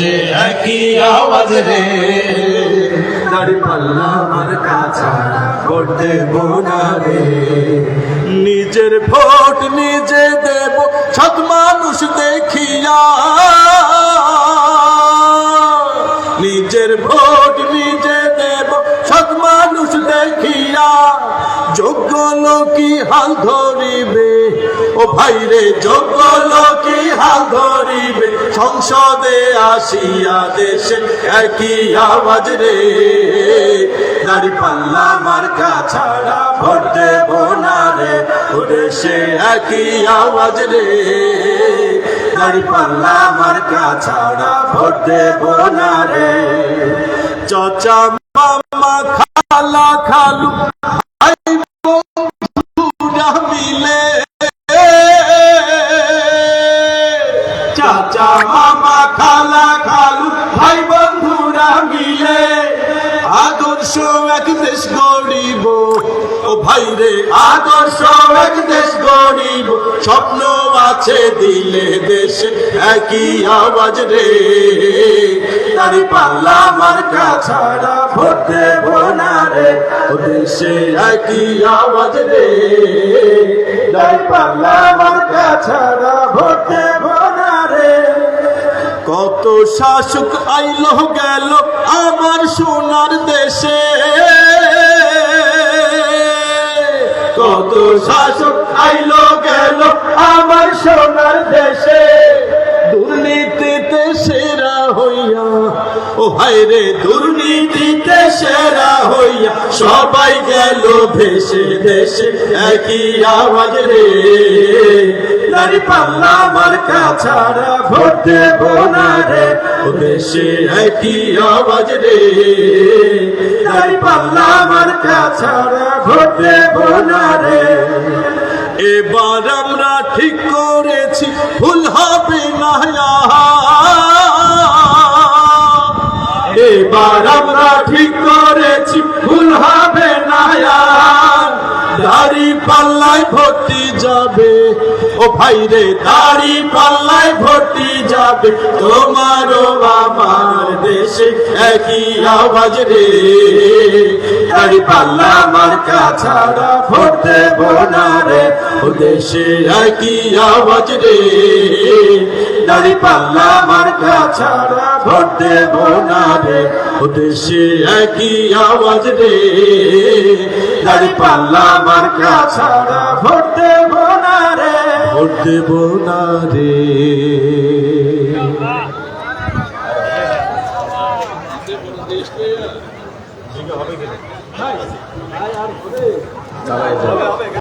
সে একই আওয়াজ রে। দাঁড়িপাল্লা মার্কা ছাড়া ভোট দেব না রে। নিজের ভোট নিজে দেব সৎ মানুষ দেখিয়া, নিজের ভোট নিজে দেব সৎ মানুষ দেখিয়া। যোগ্য লোকই হাল ধরিবে ও ভাইরে, যোগ্য লোকই হাল ধরিবে সংসদে আসিয়া। দেশে একই আওয়াজ রে। দাঁড়িপাল্লা মার্কা ছাড়া ভোট দেব না রে। ও দেশে একই আওয়াজ রে। দাঁড়িপাল্লা মার্কা ছাড়া ভোট দেব না রে। চাচা মামা খালা খালু ভাই বন্ধুরা মিলে, চাচা মামা খালা খালু ভাই বন্ধুরা মিলে আদর্শ এক দেশ গড়িব ও ভাইরে, আদর্শ এক দেশ গড়িব। স্বপ্ন আছে দিলে দেশে একই আওয়াজ রে। দাঁড়িপাল্লা মার্কা ছাড়া ভোট দেব না রে। ও দেশে একই আওয়াজ রে। দাঁড়িপাল্লা মার্কা ছাড়া ভোট দেব না রে। কত শাসক আইলো গেল আমার সোনার দেশে, কত শাসক আইলো গেল আমার সোনার দেশে। দুর্নীতিতে সেরা হইয়া ও হায়রে, দুর্নীতিতে সেরা হইয়া সবাই গেল ভেসে। দেশে একই আওয়াজ রে। দাঁড়িপাল্লা মার্কা ছাড়া ভোট দেব না রে। ও দেশে একই আওয়াজ রে। দাঁড়িপাল্লা মার্কা ছাড়া ভোট দেব না রে। এবার আমরা ঠিক করেছি ভুল হবে না। এবার আমরা ঠিক করেছি ভুল হবে না। দাঁড়িপাল্লায় ভোটটি যাবে ও ভাইরে, দাঁড়িপাল্লায় ভোটটি যাবে তোমারও আমার দেশে একই আওয়াজ রে। দাঁড়িপাল্লা মার্কা ছাড়া ভোট দেব না রে। ও দেশে একই আওয়াজ রে। দাঁড়িপাল্লা মার্কা ছাড়া ভোট দেব না রে। ও দেশে একই আওয়াজ রে। দাঁড়িপাল্লা মার্কা ছাড়া ভোট দেব না রে। ভোট দেব না রে।